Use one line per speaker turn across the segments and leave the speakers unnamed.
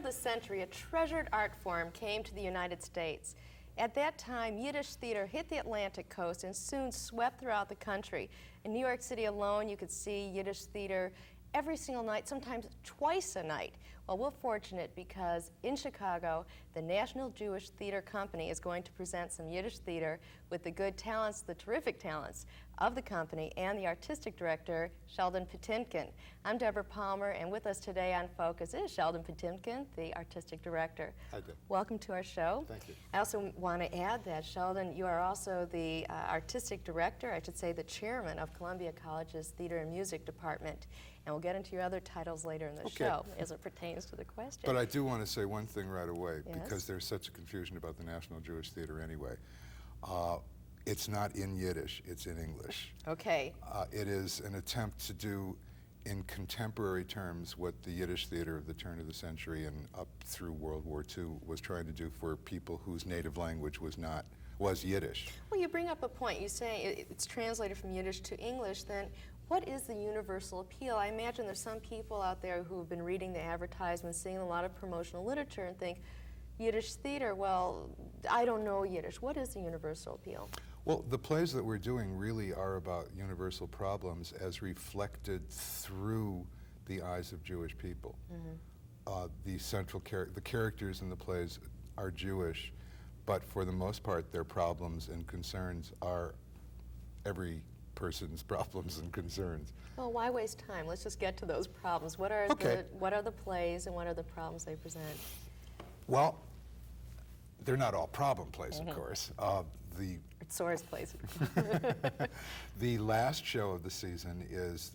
the century, a treasured art form came to the United States. At that time, Yiddish theater hit the Atlantic coast and soon swept throughout the country. In New York City alone, you could see Yiddish theater every single night, sometimes twice a night. Well, we're fortunate because in Chicago, the National Jewish Theater Company is going to present some Yiddish theater with the good talents, the terrific talents of the company and the artistic director, Sheldon Patinkin. I'm Deborah Palmer, and with us today on Focus is Sheldon Patinkin, the artistic director.
Hi, Deb.
Welcome to our show.
Thank you.
I also want to add that, Sheldon, you are also the artistic director, I should say the chairman of Columbia College's Theater and Music Department. And we'll get into your other titles later in the show as it pertains to the question.
But I do want to say one thing right away,
Yes?
because there's such a confusion about the National Jewish Theater anyway. It's not in Yiddish, it's in English.
Okay.
It is an attempt to do in contemporary terms what the Yiddish theater of the turn of the century and up through World War II was trying to do for people whose native language was Yiddish.
Well, you bring up a point. You say it's translated from Yiddish to English. Then what is the universal appeal? I imagine there's some people out there who have been reading the advertisements, seeing a lot of promotional literature and think, Yiddish theater, well, I don't know Yiddish. What is the universal appeal?
Well, the plays that we're doing really are about universal problems as reflected through the eyes of Jewish people. Mm-hmm. The characters in the plays are Jewish, but for the most part, their problems and concerns are every person's problems and concerns.
Well, why waste time? Let's just get to those problems. What are the plays and what are the problems they present?
Well, they're not all problem plays, of course.
It's Sora's plays.
The last show of the season is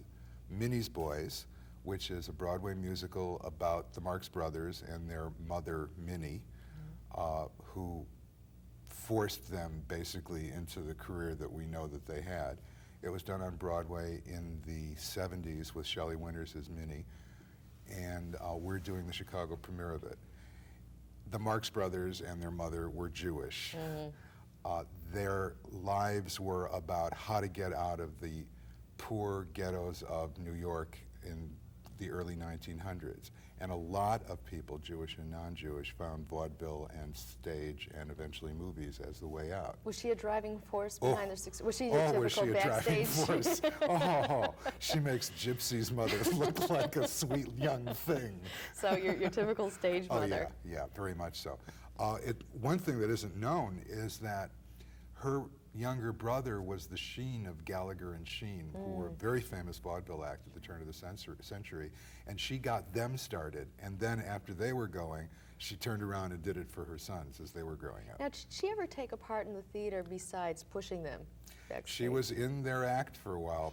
Minnie's Boys, which is a Broadway musical about the Marx Brothers and their mother, Minnie, who forced them basically into the career that we know that they had. It was done on Broadway in the 70s with Shelley Winters as Minnie, and we're doing the Chicago premiere of it. The Marx Brothers and their mother were Jewish. Mm-hmm. Their lives were about how to get out of the poor ghettos of New York in the early 1900s. And a lot of people, Jewish and non-Jewish, found vaudeville and stage and eventually movies as the way out.
Was she a driving force behind their success? Was she your typical
was she a
backstage?
driving force? Oh, she makes Gypsy's mother look like a sweet young thing.
So your typical stage mother.
Oh, yeah, very much so. One thing that isn't known is that her younger brother was the Sheen of Gallagher and Sheen, who were a very famous vaudeville act at the turn of the century, and she got them started, and then after they were going, she turned around and did it for her sons as they were growing up.
Now, did she ever take a part in the theater besides pushing them backstage?
She was in their act for a while.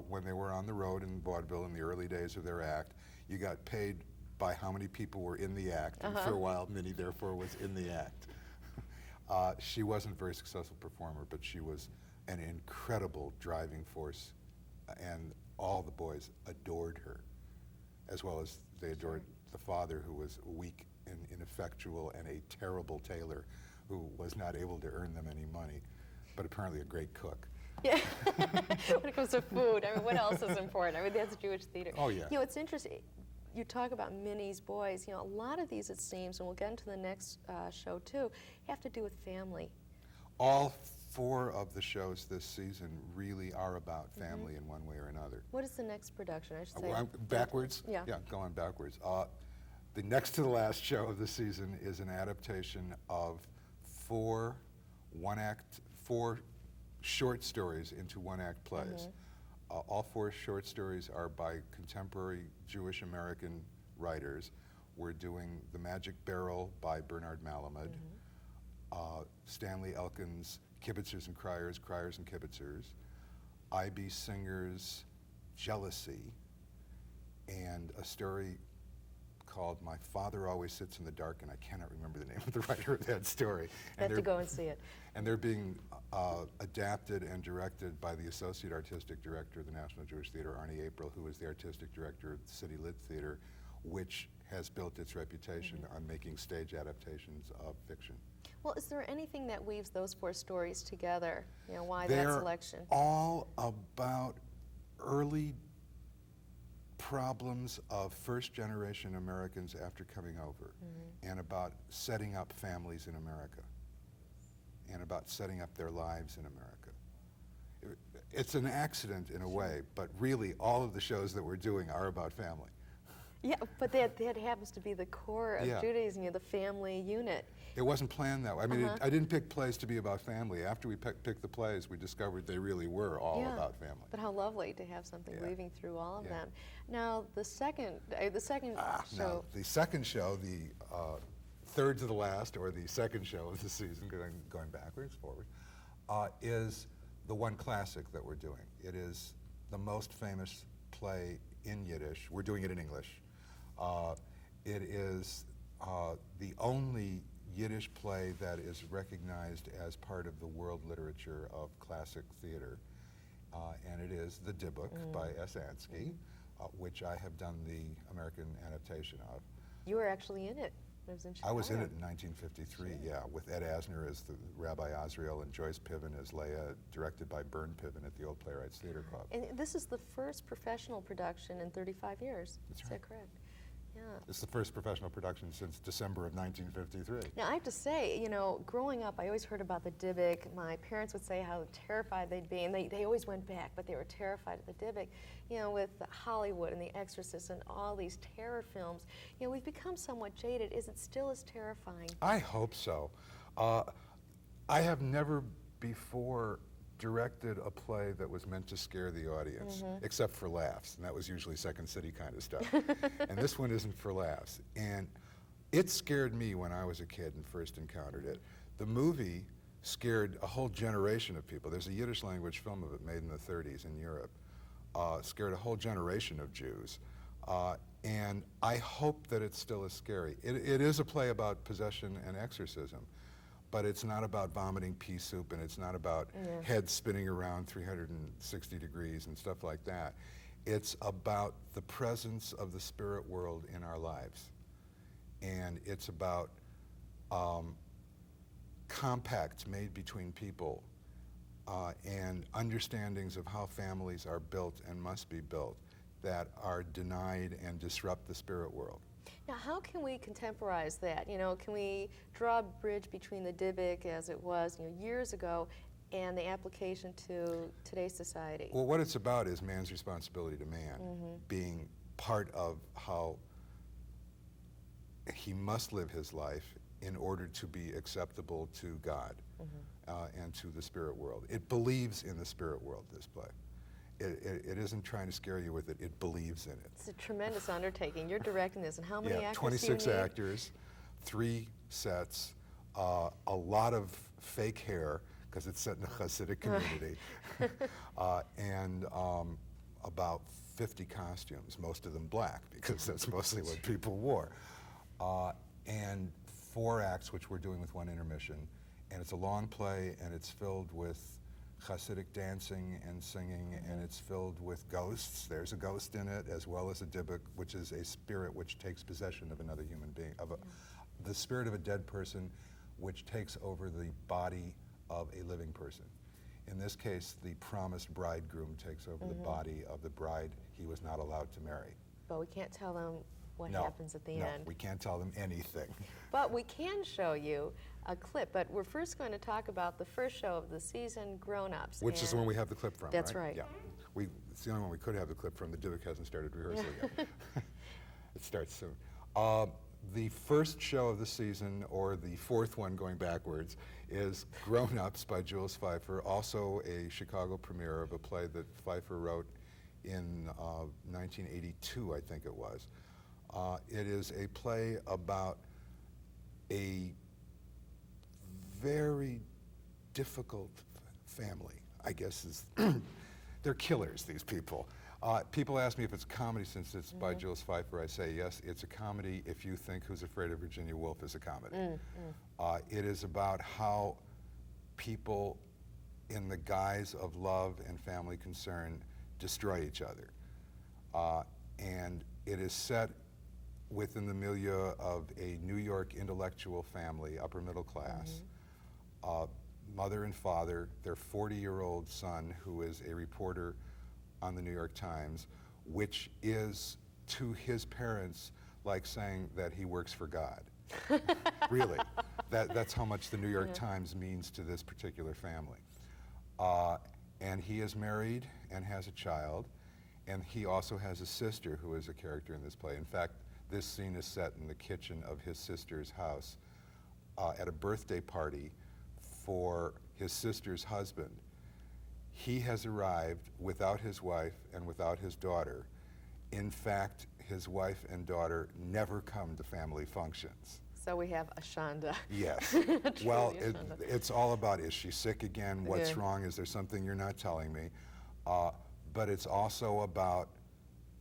When they were on the road in vaudeville in the early days of their act, you got paid by how many people were in the act, and for a while, Minnie, therefore, was in the act. She wasn't a very successful performer, but she was an incredible driving force, and all the boys adored her, as well as they adored the father, who was weak and ineffectual and a terrible tailor who was not able to earn them any money, but apparently a great cook.
Yeah, when it comes to food, I mean, what else is important? I mean, that's Jewish theater.
Oh, yeah.
You know, it's interesting. You talk about Minnie's Boys. You know, a lot of these, it seems, and we'll get into the next show too, have to do with family.
All 4 of the shows this season really are about family in one way or another.
What is the next production? I should say.
Backwards?
Yeah.
Yeah, going backwards. The next to the last show of the season is an adaptation of 4 short stories into one-act plays. All 4 short stories are by contemporary Jewish American writers. We're doing The Magic Barrel by Bernard Malamud, Stanley Elkin's Kibitzers and Criers, Criers and Kibitzers, I.B. Singer's Jealousy, and a story called My Father Always Sits in the Dark, and I cannot remember the name of the writer of that story.
I have to go and see it.
And they're being adapted and directed by the Associate Artistic Director of the National Jewish Theater, Arnie April, who is the Artistic Director of the City Lit Theater, which has built its reputation on making stage adaptations of fiction.
Well, is there anything that weaves those 4 stories together? You know, why that selection?
They're all about early problems of first-generation Americans after coming over, and about setting up families in America, and about setting up their lives in America. It's an accident in a way, but really all of the shows that we're doing are about family.
Yeah, but that happens to be the core of Judaism, the family unit.
It wasn't planned that way. I mean, I didn't pick plays to be about family. After we picked the plays, we discovered they really were all about family.
But how lovely to have something weaving through all of them. Now, the second show.
Now, the second show, the third to the last, or the second show of the season, going backwards, forward, is the one classic that we're doing. It is the most famous play in Yiddish. We're doing it in English. It is the only Yiddish play that is recognized as part of the world literature of classic theater, and it is The Dybbuk by S. Ansky, which I have done the American adaptation of.
You were actually in it. It was in Chicago.
I was in it in 1953, with Ed Asner as the Rabbi Azrael and Joyce Piven as Leah, directed by Bern Piven at the Old Playwrights Theater Club.
And this is the first professional production in 35 years.
That's
Is
right.
that correct? Yeah.
It's the first professional production since December of 1953.
Now, I have to say, growing up, I always heard about the Dybbuk. My parents would say how terrified they'd be, and they always went back, but they were terrified of the Dybbuk. With Hollywood and The Exorcist and all these terror films, we've become somewhat jaded. Is it still as terrifying?
I hope so. I have never before directed a play that was meant to scare the audience, except for laughs, and that was usually Second City kind of stuff. And this one isn't for laughs. And it scared me when I was a kid and first encountered it. The movie scared a whole generation of people. There's a Yiddish language film of it made in the 30s in Europe. Scared a whole generation of Jews. And I hope that it's still as scary. It is a play about possession and exorcism, but it's not about vomiting pea soup, and it's not about heads spinning around 360 degrees and stuff like that. It's about the presence of the spirit world in our lives. And it's about compacts made between people and understandings of how families are built and must be built that are denied and disrupt the spirit world.
Now, how can we contemporize that? Can we draw a bridge between the Dybbuk as it was years ago and the application to today's society?
Well, what it's about is man's responsibility to man, being part of how he must live his life in order to be acceptable to God and to the spirit world. It believes in the spirit world, this play. It isn't trying to scare you with it. It believes in it.
It's a tremendous undertaking. You're directing this, and how many actors
26
do you need?
actors, 3 sets, a lot of fake hair, because it's set in a Hasidic community, and about 50 costumes, most of them black, because that's mostly what people wore. And 4 acts, which we're doing with 1 intermission. And it's a long play, and it's filled with Hasidic dancing and singing, and it's filled with ghosts. There's a ghost in it, as well as a Dybbuk, which is a spirit which takes possession of another human being, the spirit of a dead person, which takes over the body of a living person. In this case, the promised bridegroom takes over the body of the bride he was not allowed to marry.
But we can't tell them what happens at the end.
No, we can't tell them anything.
But we can show you a clip. But we're first going to talk about the first show of the season, Grown Ups.
Which is the one we have the clip from,
That's right.
Yeah. It's the only one we could have the clip from. The Dybbuk hasn't started rehearsal yet. It starts soon. The first show of the season, or the 4th one going backwards, is Grown Ups by Jules Feiffer, also a Chicago premiere of a play that Feiffer wrote in 1982, I think it was. It is a play about a very difficult family, I guess is, they're killers, these people. People ask me if it's a comedy since it's by Jules Feiffer. I say, yes, it's a comedy if you think Who's Afraid of Virginia Woolf is a comedy. It is about how people, in the guise of love and family concern, destroy each other. And it is set within the milieu of a New York intellectual family, upper middle class, mother and father, their 40-year-old son, who is a reporter on the New York Times, which is to his parents like saying that he works for God. Really. That's how much the New York Times means to this particular family. And he is married and has a child, and he also has a sister who is a character in this play. In fact, this scene is set in the kitchen of his sister's house at a birthday party for his sister's husband. He has arrived without his wife and without his daughter. In fact, his wife and daughter never come to family functions.
So we have Ashanda.
Yes. Well, it's all about, is she sick again? What's wrong? Is there something you're not telling me? But it's also about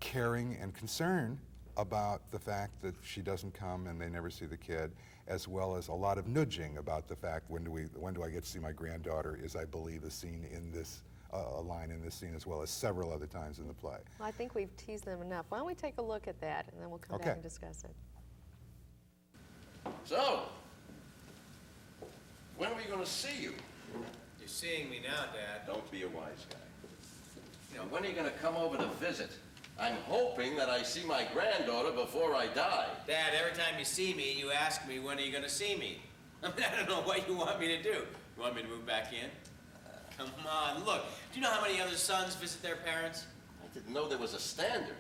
caring and concern about the fact that she doesn't come and they never see the kid, as well as a lot of nudging about the fact, when do I get to see my granddaughter, is, I believe, a scene in this, a line in this scene, as well as several other times in the play.
Well, I think we've teased them enough. Why don't we take a look at that, and then we'll come back and discuss it.
So, when are we going to see you?
You're seeing me now, Dad.
Don't be a wise guy. You know, when are you going to come over to visit? I'm hoping that I see my granddaughter before I die.
Dad, every time you see me, you ask me, when are you going to see me? I mean, I don't know what you want me to do. You want me to move back in? Come on, look. Do you know how many other sons visit their parents?
I didn't know there was a standard.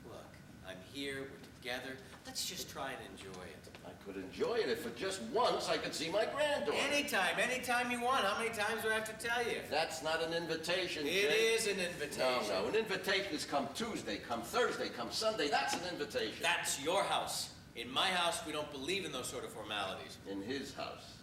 Look, I'm here, we're together. Let's just try and enjoy it.
I could enjoy it if for just once I could see my granddaughter.
Anytime you want. How many times do I have to tell you?
That's not an invitation,
It
Jake.
is an invitation.
No, an invitation is come Tuesday, come Thursday, come Sunday. That's an invitation.
That's your house. In my house, we don't believe in those sort of formalities.
In his house.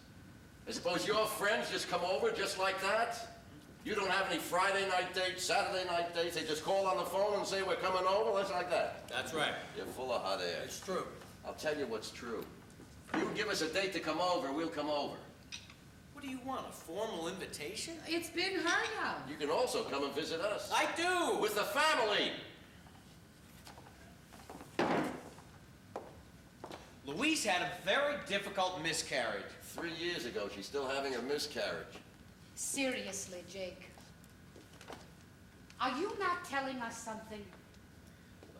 I suppose your friends just come over just like that? You don't have any Friday night dates, Saturday night dates? They just call on the phone and say, we're coming over? That's like that.
That's right.
You're full of hot air.
It's true.
I'll tell you what's true. You give us a date to come over, we'll come over.
What do you want, a formal invitation?
It's been heard of.
You can also come and visit us.
I do!
With the family.
Louise had a very difficult miscarriage.
3 years ago, she's still having a miscarriage.
Seriously, Jake. Are you not telling us something?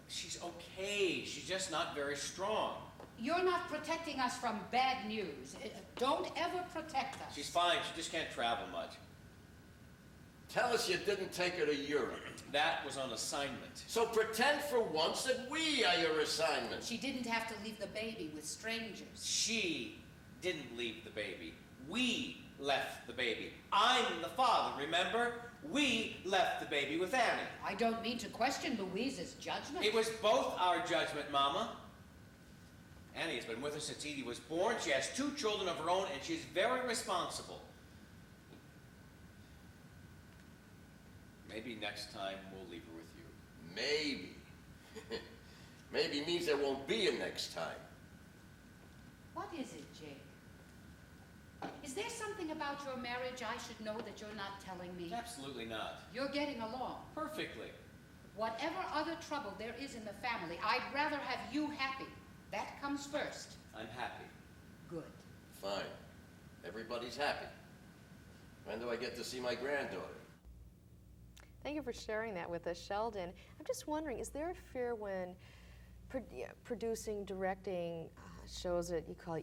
She's okay. She's just not very strong.
You're not protecting us from bad news. Don't ever protect us.
She's fine. She just can't travel much.
Tell us you didn't take her to Europe.
That was on assignment.
So pretend for once that we are your assignment.
She didn't have to leave the baby with strangers.
She didn't leave the baby. We left the baby. I'm the father, remember? We left the baby with Annie.
I don't mean to question Louise's judgment.
It was both our judgment, Mama. Annie has been with us since Edie was born. She has 2 children of her own, and she's very responsible. Maybe next time we'll leave her with you.
Maybe. Maybe means there won't be a next time.
What is it, Jake? Is there something about your marriage I should know that you're not telling me?
Absolutely not.
You're getting along.
Perfectly.
Whatever other trouble there is in the family, I'd rather have you happy. That comes first.
I'm happy.
Good.
Fine. Everybody's happy. When do I get to see my granddaughter?
Thank you for sharing that with us, Sheldon. I'm just wondering, is there a fear when producing, directing shows that you call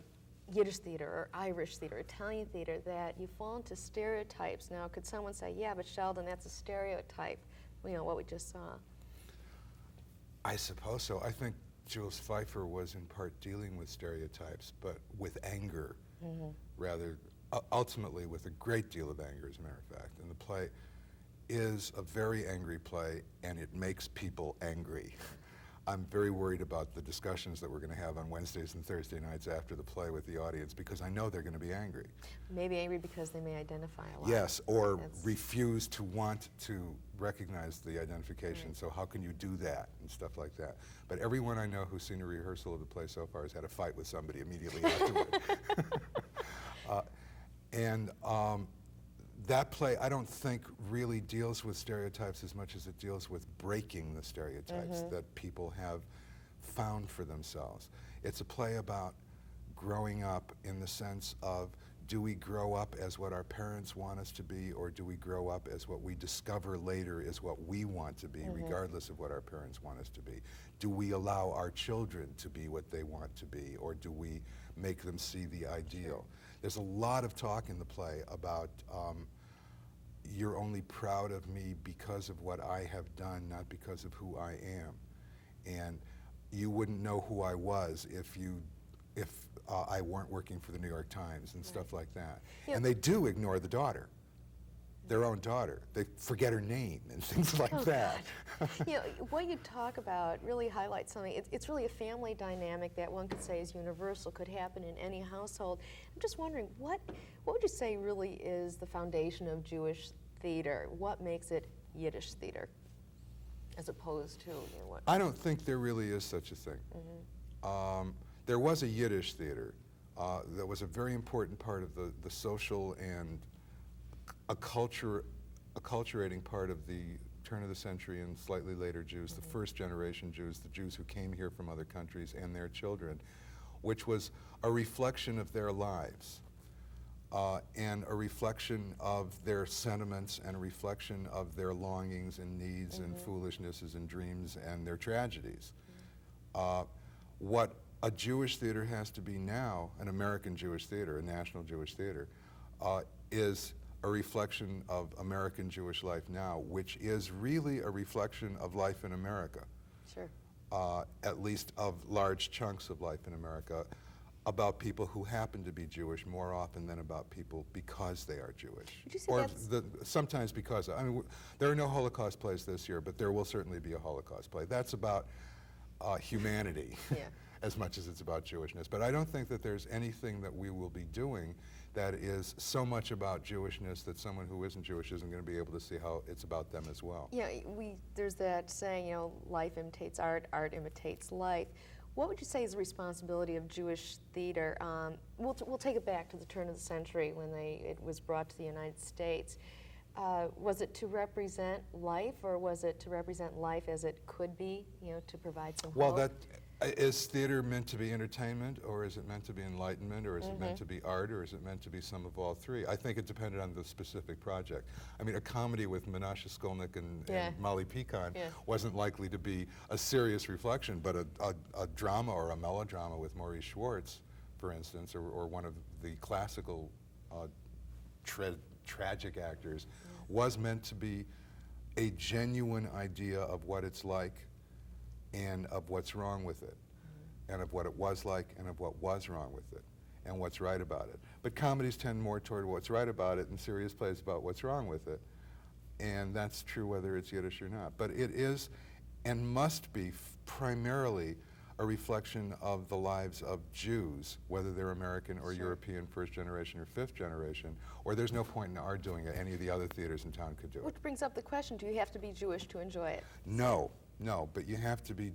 Yiddish theater or Irish theater, Italian theater, that you fall into stereotypes? Now, could someone say, yeah, but Sheldon, that's a stereotype, you know, what we just saw?
I suppose so. I think Jules Pfeiffer was in part dealing with stereotypes, but with anger, rather, ultimately with a great deal of anger, as a matter of fact. And the play is a very angry play, and it makes people angry. I'm very worried about the discussions that we're going to have on Wednesdays and Thursday nights after the play with the audience, because I know they're going to be angry.
Maybe angry because they may identify a lot.
Yes, or refuse to want to recognize the identification. So how can you do that and stuff like that? But everyone I know who's seen a rehearsal of the play so far has had a fight with somebody immediately afterward. That play, I don't think, really deals with stereotypes as much as it deals with breaking the stereotypes that people have found for themselves. It's a play about growing up in the sense of do we grow up as what our parents want us to be, or do we grow up as what we discover later is what we want to be, regardless of what our parents want us to be? Do we allow our children to be what they want to be, or do we make them see the ideal? There's a lot of talk in the play about you're only proud of me because of what I have done, not because of who I am. And you wouldn't know who I was if I weren't working for the New York Times and stuff like that.
Yep.
And they do ignore the daughter, their own daughter. They forget her name and things like that.
You know, what you talk about really highlights something. It's really a family dynamic that one could say is universal, could happen in any household. I'm just wondering, what would you say really is the foundation of Jewish theater? What makes it Yiddish theater, as opposed to, you know, what?
I don't think there really is such a thing. There was a Yiddish theater that was a very important part of the social and acculturating part of the turn of the century and slightly later Jews, the first generation Jews, the Jews who came here from other countries and their children, which was a reflection of their lives and a reflection of their sentiments and a reflection of their longings and needs and foolishnesses and dreams and their tragedies. What a Jewish theater has to be now, an American Jewish theater, a national Jewish theater, is a reflection of American Jewish life now, which is really a reflection of life in America.
Sure.
At least of large chunks of life in America, about people who happen to be Jewish more often than about people because they are Jewish.
Would you say
Or
that's
sometimes because, I mean, there are no Holocaust plays this year, but there will certainly be a Holocaust play. That's about humanity.
Yeah.
As much as it's about Jewishness. But I don't think that there's anything that we will be doing that is so much about Jewishness that someone who isn't Jewish isn't going to be able to see how it's about them as well.
Yeah, there's that saying, you know, life imitates art, art imitates life. What would you say is the responsibility of Jewish theater? We'll take it back to the turn of the century when it was brought to the United States. Was it to represent life, or was it to represent life as it could be, you know, to provide some
Well,
hope?
is theater meant to be entertainment, or is it meant to be enlightenment, or is it meant to be art, or is it meant to be some of all three? I think it depended on the specific project. I mean, a comedy with Menashe Skolnick and Molly Pecan wasn't likely to be a serious reflection, but a drama or a melodrama with Maurice Schwartz, for instance, or one of the classical tragic actors, was meant to be a genuine idea of what it's like and of what's wrong with it, and of what it was like, and of what was wrong with it, and what's right about it. But comedies tend more toward what's right about it, and serious plays about what's wrong with it. And that's true whether it's Yiddish or not. But it is and must be primarily a reflection of the lives of Jews, whether they're American or European, first generation or fifth generation, or there's no point in our doing it. Any of the other theaters in town could do it.
Which brings up the question, do you have to be Jewish to enjoy it?
No, but you have to be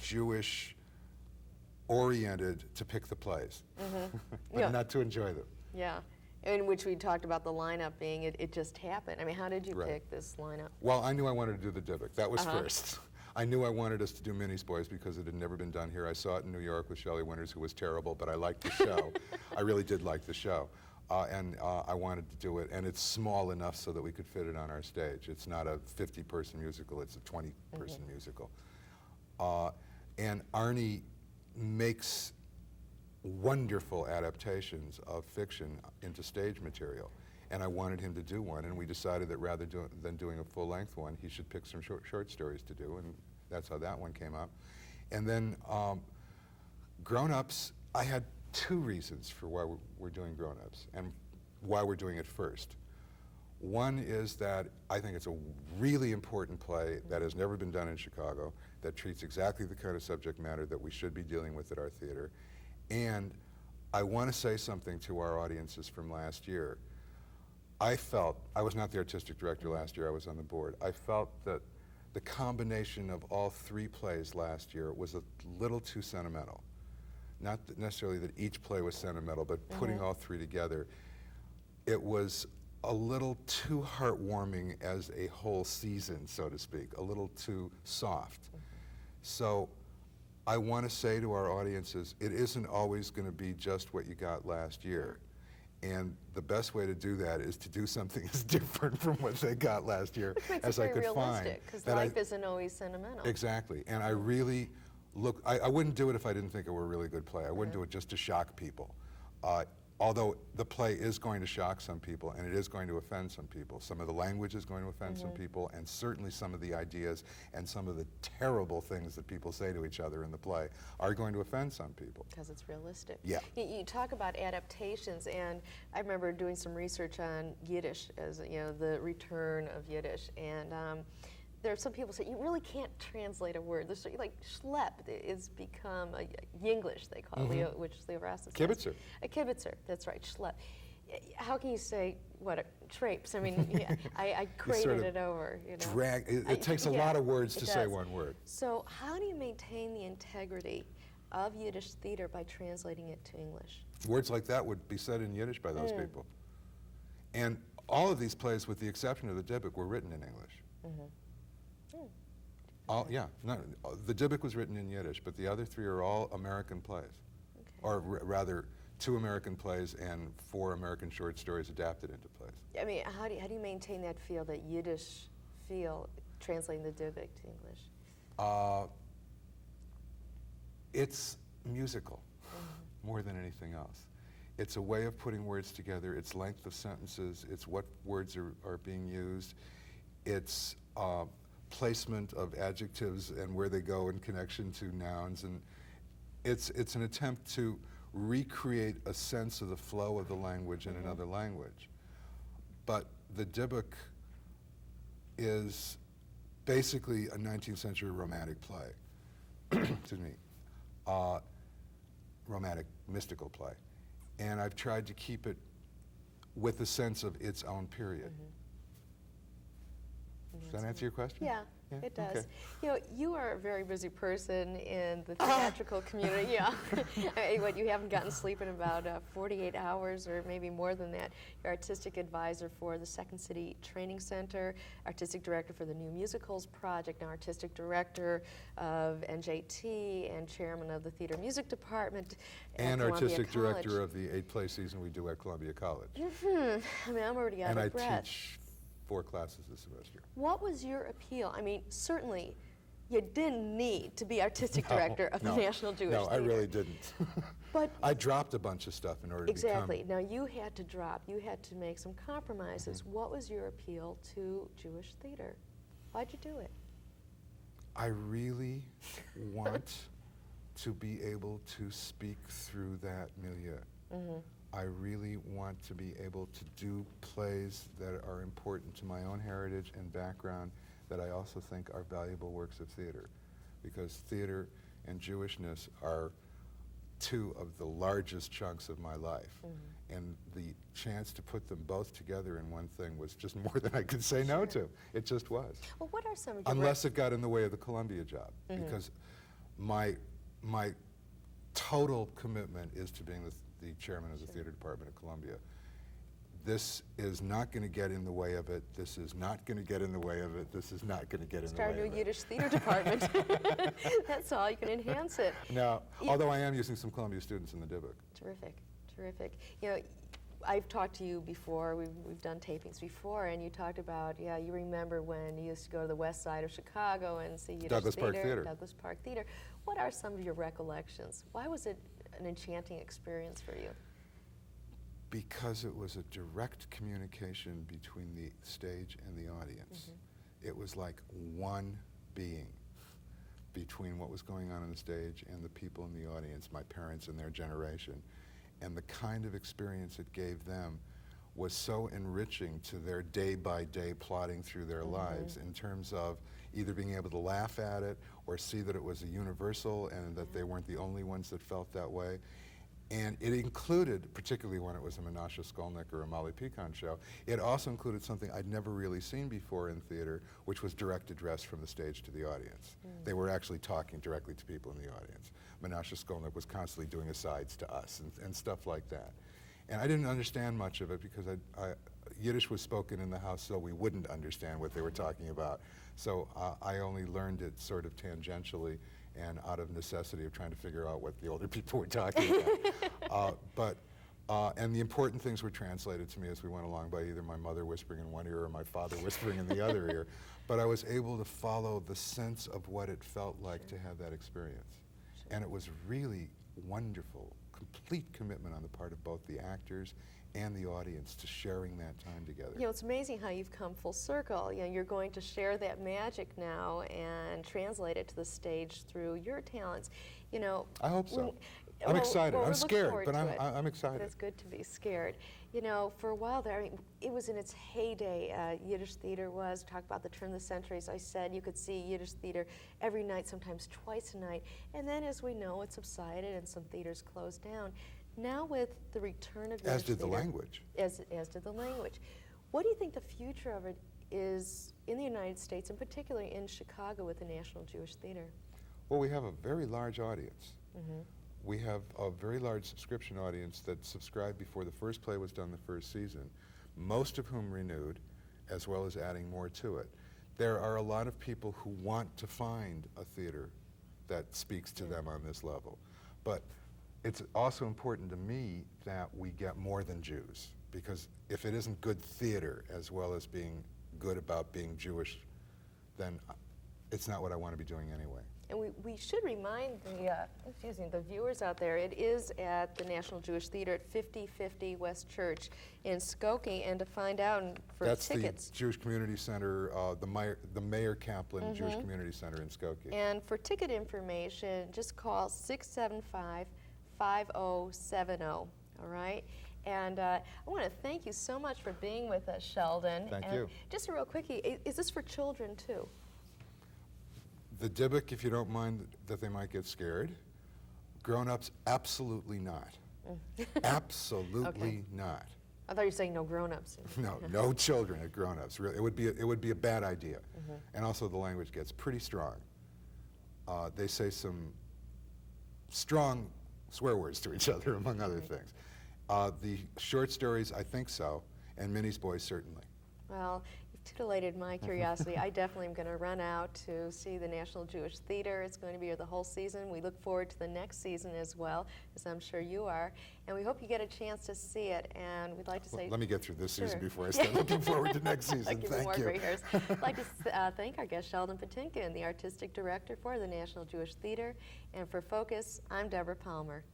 Jewish-oriented to pick the plays, but not to enjoy them.
Yeah, in which we talked about the lineup being, it just happened. I mean, how did you pick this lineup?
Well, I knew I wanted to do the Dybbuk. That was first. I knew I wanted us to do Minnie's Boys because it had never been done here. I saw it in New York with Shelley Winters, who was terrible, but I liked the show. I really did like the show. And I wanted to do it, and it's small enough so that we could fit it on our stage. It's not a 50-person musical, it's a 20-person musical. And Arnie makes wonderful adaptations of fiction into stage material, and I wanted him to do one, and we decided that rather than doing a full-length one, he should pick some short stories to do, and that's how that one came up. And then Grown-Ups, I had two reasons for why we're doing Grown-Ups and why we're doing it first. One is that I think it's a really important play that has never been done in Chicago, that treats exactly the kind of subject matter that we should be dealing with at our theater. And I want to say something to our audiences from last year. I was not the artistic director last year, I was on the board. I felt that the combination of all three plays last year was a little too sentimental. Not necessarily that each play was sentimental, but putting all three together, it was a little too heartwarming as a whole season, so to speak, a little too soft. So I want to say to our audiences, it isn't always going to be just what you got last year. And the best way to do that is to do something as different from what they got last year
Which makes
as
it
I
very
could find.
realistic, because
that
life isn't always sentimental.
Exactly. And I really I wouldn't do it if I didn't think it were a really good play. I wouldn't do it just to shock people. Although the play is going to shock some people, and it is going to offend some people. Some of the language is going to offend some people, and certainly some of the ideas and some of the terrible things that people say to each other in the play are going to offend some people.
Because it's realistic.
Yeah.
You talk about adaptations, and I remember doing some research on Yiddish, as you know, the return of Yiddish, and there are some people say you really can't translate a word. There's like schlepp is become a Yinglish, they call it, which Leo Rastus says.
Kibitzer.
A kibitzer, that's right, schlepp. How can you say, what, trapes? I mean, yeah, I
sort
created
of
it over, you know.
It takes a
yeah,
lot of words
it
to say
does.
one word.
So how do you maintain the integrity of Yiddish theater by translating it to English?
Words like that would be said in Yiddish by those people. And all of these plays, with the exception of the Dybbuk, were written in English. The Dybbuk was written in Yiddish, but the other three are all American plays.
Okay.
Or rather, 2 American plays and 4 American short stories adapted into plays.
I mean, how do you maintain that feel, that Yiddish feel, translating the Dybbuk to English?
It's musical more than anything else. It's a way of putting words together. It's length of sentences. It's what words are being used. It's placement of adjectives and where they go in connection to nouns. And it's an attempt to recreate a sense of the flow of the language in another language. But the Dybbuk is basically a 19th century romantic play. Excuse me. Romantic mystical play. And I've tried to keep it with a sense of its own period. Does that answer your question?
Yeah, it does. Okay. You know, you are a very busy person in the theatrical community. Yeah. What, you haven't gotten sleep in about 48 hours or maybe more than that. You're artistic advisor for the Second City Training Center, artistic director for the New Musicals Project, and artistic director of NJT, and chairman of the Theater Music Department at
and
Columbia
artistic
College.
Director of the 8-play season we do at Columbia College.
I mean, I'm already out of breath.
And I teach 4 classes this semester.
What was your appeal? I mean, certainly you didn't need to be artistic director of the National Jewish Theater.
No, I really didn't.
But
I dropped a bunch of stuff in order to become...
Exactly. Now you had to drop, you had to make some compromises. What was your appeal to Jewish theater? Why'd you do it?
I really want to be able to speak through that milieu. I really want to be able to do plays that are important to my own heritage and background that I also think are valuable works of theater. Because theater and Jewishness are 2 of the largest chunks of my life. And the chance to put them both together in one thing was just more than I could say no to. It just was.
Well, what are some of your...
Unless it got in the way of the Columbia job. Because my total commitment is to being the chairman of the theater department at Columbia. This is not going to get in the way of it. This is not going to get in the way of it. This is not going to get in the way of it.
Start a new Yiddish theater department. That's all. You can enhance it.
No, although I am using some Columbia students in the Dybbuk.
Terrific, terrific. You know, I've talked to you before. We've done tapings before, and you talked about, yeah, you remember when you used to go to the west side of Chicago and see Yiddish
Douglas Park Theater.
Douglas Park Theater. What are some of your recollections? Why was it an enchanting experience for you?
Because it was a direct communication between the stage and the audience. It was like one being between what was going on the stage and the people in the audience, my parents and their generation. And the kind of experience it gave them was so enriching to their day-by-day plodding through their lives, in terms of either being able to laugh at it or see that it was a universal and that they weren't the only ones that felt that way. And it included, particularly when it was a Menashe Skolnick or a Molly Picon show, it also included something I'd never really seen before in theater, which was direct address from the stage to the audience. They were actually talking directly to people in the audience. Menashe Skolnick was constantly doing asides to us and stuff like that. And I didn't understand much of it because Yiddish was spoken in the house so we wouldn't understand what they were talking about. So I only learned it sort of tangentially and out of necessity of trying to figure out what the older people were talking about. But And the important things were translated to me as we went along by either my mother whispering in one ear or my father whispering in the other ear. But I was able to follow the sense of what it felt like to have that experience. And it was really wonderful, complete commitment on the part of both the actors and the audience to sharing that time together.
You know, it's amazing how you've come full circle. You know, you're going to share that magic now and translate it to the stage through your talents. You know,
I hope so. I'm excited. I'm scared, but I'm excited.
It's good to be scared. You know, for a while there, I mean, it was in its heyday. Yiddish theater was. Talk about the turn of the century. As I said, you could see Yiddish theater every night, sometimes twice a night. And then, as we know, it subsided and some theaters closed down. Now, with the return of Yiddish
As did the
theater,
language.
As did the language. What do you think the future of it is in the United States, and particularly in Chicago with the National Jewish Theater?
Well, we have a very large audience.
Mm-hmm.
We have a very large subscription audience that subscribed before the first play was done the first season, most of whom renewed, as well as adding more to it. There are a lot of people who want to find a theater that speaks to them on this level. But it's also important to me that we get more than Jews, because if it isn't good theater as well as being good about being Jewish, then it's not what I want to be doing anyway.
And we should remind the viewers out there, it is at the National Jewish Theater at 5050 West Church in Skokie, and to find out for
That's
tickets.
the Jewish Community Center, the Mayor Kaplan Jewish Community Center in Skokie.
And for ticket information, just call 675-5070, all right? And I want to thank you so much for being with us, Sheldon.
Thank
and
you.
Just a real quickie, is this for children too?
The Dybbuk, if you don't mind that they might get scared. Grown-ups, absolutely not. Absolutely not.
I thought you were saying no grown-ups.
No, no children at grown-ups. Really, it would be a bad idea. And also the language gets pretty strong. They say some strong swear words to each other, among other things. The short stories, I think so, and Minnie's Boys, certainly.
Well, you've titillated my curiosity. I definitely am going to run out to see the National Jewish Theater. It's going to be here the whole season. We look forward to the next season as well, as I'm sure you are. And we hope you get a chance to see it. And we'd like to say...
Let me get through this season before I start looking forward to next season. Thank you.
I'd like to thank our guest, Sheldon Patinkin, the Artistic Director for the National Jewish Theater. And for Focus, I'm Deborah Palmer.